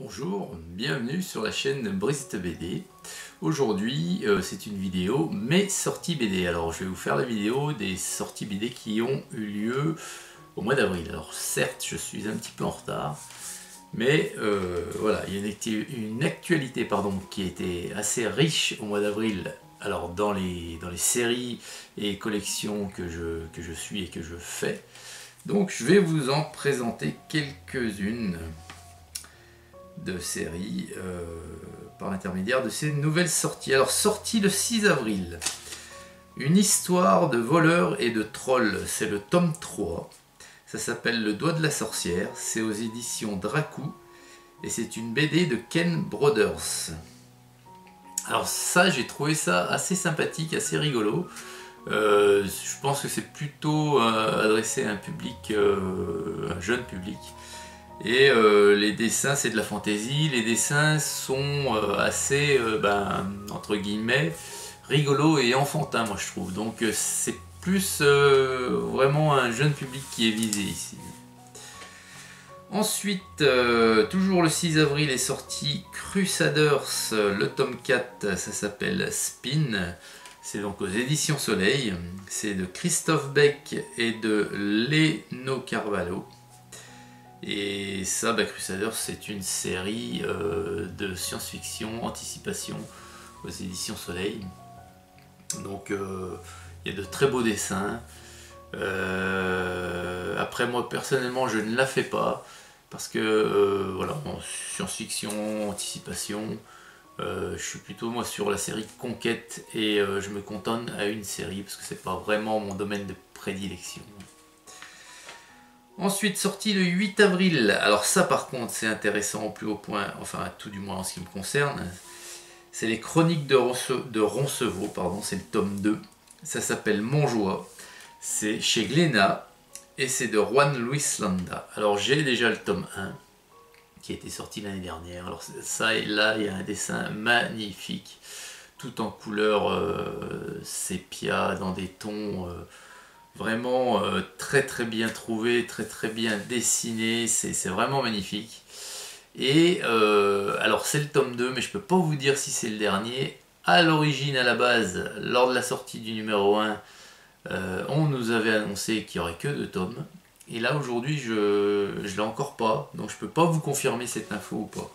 Bonjour, bienvenue sur la chaîne Brist BD. Aujourd'hui, c'est une vidéo mes sorties BD. Alors, je vais vous faire la vidéo des sorties BD qui ont eu lieu au mois d'avril. Alors, certes, je suis un petit peu en retard, mais voilà, il y a une actualité qui a été assez riche au mois d'avril. Alors, dans les séries et collections que je suis et que je fais. Donc, je vais vous en présenter quelques-unes de séries par l'intermédiaire de ces nouvelles sorties. Alors, sortie le 6 avril, une histoire de voleurs et de trolls, c'est le tome 3, ça s'appelle Le Doigt de la Sorcière, c'est aux éditions Dracou et c'est une BD de Ken Brothers. Alors ça, j'ai trouvé ça assez sympathique, assez rigolo. Je pense que c'est plutôt adressé à un public, un jeune public. Et les dessins, c'est de la fantaisie. Les dessins sont assez, entre guillemets, rigolos et enfantins, moi je trouve. Donc c'est plus vraiment un jeune public qui est visé ici. Ensuite, toujours le 6 avril est sorti Crusaders, le tome 4, ça s'appelle Spin. C'est donc aux éditions Soleil. C'est de Christophe Beck et de Leno Carvalho. Et ça, Crusaders, c'est une série de science-fiction, anticipation aux éditions Soleil. Donc il y a de très beaux dessins. Après, moi personnellement, je ne la fais pas parce que voilà, en science-fiction, anticipation, je suis plutôt moi sur la série Conquête et je me cantonne à une série parce que c'est pas vraiment mon domaine de prédilection. Ensuite, sorti le 8 avril, alors ça par contre c'est intéressant au plus haut point, enfin tout du moins en ce qui me concerne, c'est les Chroniques de Roncevaux, pardon, c'est le tome 2, ça s'appelle Montjoie, c'est chez Glénat et c'est de Juan Luis Landa. Alors j'ai déjà le tome 1 qui a été sorti l'année dernière, alors ça et là il y a un dessin magnifique, tout en couleur sépia, dans des tons... vraiment très bien trouvé, très bien dessiné, c'est vraiment magnifique. Et alors c'est le tome 2, mais je peux pas vous dire si c'est le dernier. À l'origine, à la base, lors de la sortie du numéro 1, on nous avait annoncé qu'il n'y aurait que 2 tomes. Et là aujourd'hui, je l'ai encore pas, donc je peux pas vous confirmer cette info ou pas.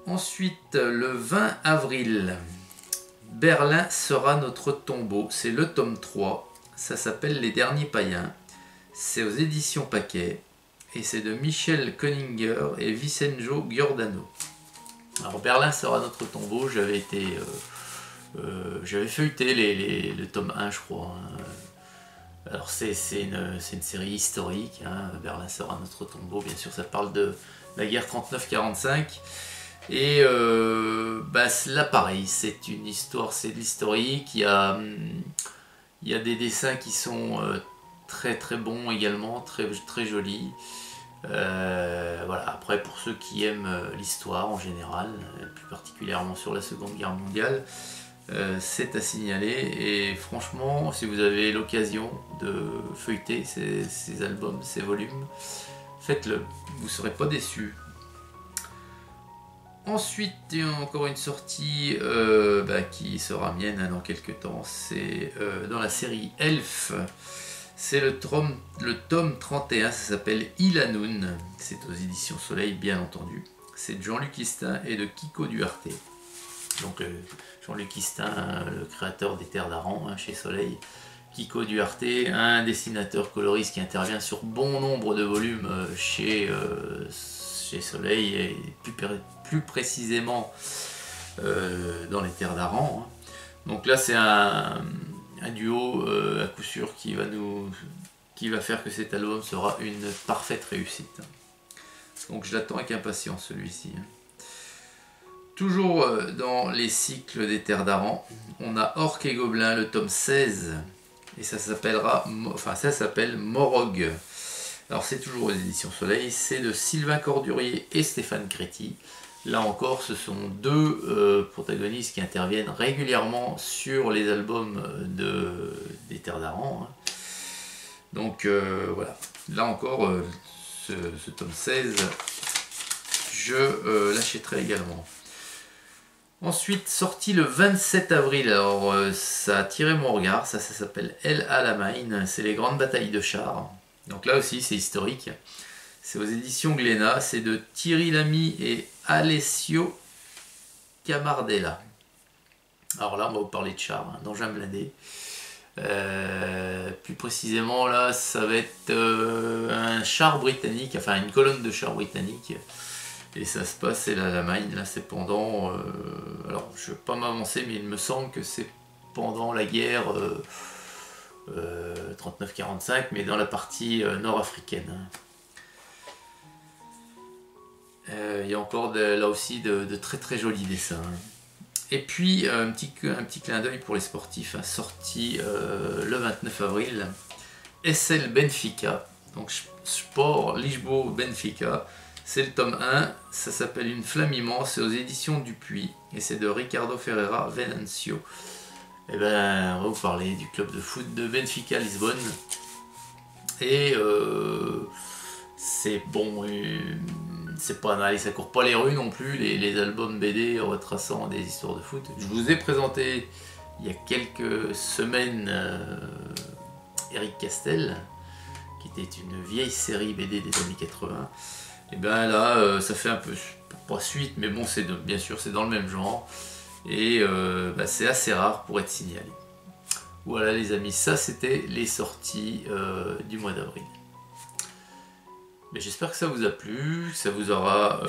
Ensuite, le 20 avril... Berlin sera notre tombeau, c'est le tome 3, ça s'appelle Les Derniers Païens, c'est aux éditions Paquet, et c'est de Michel Koninger et Vicenzo Giordano. Alors Berlin sera notre tombeau, j'avais feuilleté le tome 1 je crois. Alors c'est une série historique, hein. Berlin sera notre tombeau, bien sûr ça parle de la guerre 39-45. Et là pareil, c'est une histoire, c'est de l'historique, il y a des dessins qui sont très bons également, très jolis. Voilà. Après pour ceux qui aiment l'histoire en général, plus particulièrement sur la Seconde Guerre mondiale, c'est à signaler et franchement si vous avez l'occasion de feuilleter ces albums, ces volumes, faites-le, vous ne serez pas déçus. Ensuite, il y a encore une sortie qui sera mienne dans quelques temps, c'est dans la série Elf, c'est le tome 31, ça s'appelle Ilanoun, c'est aux éditions Soleil bien entendu, c'est de Jean-Luc Istin et de Kiko Duarte. Donc Jean-Luc Istin, le créateur des Terres d'Aran chez Soleil, Kiko Duarte, un dessinateur coloriste qui intervient sur bon nombre de volumes chez Soleil et plus précisément dans les Terres d'Aran. Donc là c'est un duo à coup sûr qui va faire que cet album sera une parfaite réussite. Donc je l'attends avec impatience celui-ci. Toujours dans les cycles des Terres d'Aran, on a Orc et Gobelins, le tome 16, et ça s'appelle Morog. Alors c'est toujours aux éditions Soleil, c'est de Sylvain Cordurier et Stéphane Créti. Là encore, ce sont deux protagonistes qui interviennent régulièrement sur les albums des Terres d'Aran. Donc voilà, là encore, ce tome 16 je l'achèterai également. Ensuite, sorti le 27 avril, alors ça a attiré mon regard, ça s'appelle El Alamein, c'est les grandes batailles de chars. Donc là aussi c'est historique, c'est aux éditions Glénat, c'est de Thierry Lamy et Alessio Camardella. Alors là on va vous parler de chars, hein, d'engins blindés. Plus précisément là ça va être un char britannique, enfin une colonne de chars britannique. Et ça se passe, c'est la Maine, là c'est pendant, alors je ne vais pas m'avancer, mais il me semble que c'est pendant la guerre 39-45, mais dans la partie nord-africaine. Il y a encore là aussi de très très jolis dessins. Et puis un petit clin d'œil pour les sportifs, hein, sorti le 29 avril, SL Benfica, donc Sport Lisboa Benfica. C'est le tome 1, ça s'appelle Une flamme immense, c'est aux éditions Dupuis, et c'est de Ricardo Ferreira Venancio. Et ben, on va vous parler du club de foot de Benfica Lisbonne. Et c'est bon, c'est pas mal, ça court pas les rues non plus, les albums BD retraçant des histoires de foot. Je vous ai présenté il y a quelques semaines Eric Castel, qui était une vieille série BD des années 80. Et bien là, ça fait un peu, pas suite, mais bon, bien sûr, c'est dans le même genre. Et c'est assez rare pour être signalé. Voilà les amis, ça c'était les sorties du mois d'avril. J'espère que ça vous a plu, que ça vous aura,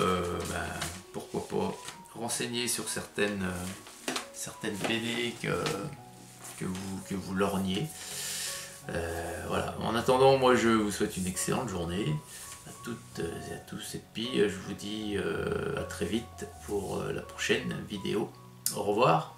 pourquoi pas, renseigné sur certaines BD que vous lorgniez. Voilà. En attendant, moi je vous souhaite une excellente journée à toutes et à tous, et puis je vous dis à très vite pour la prochaine vidéo. Au revoir.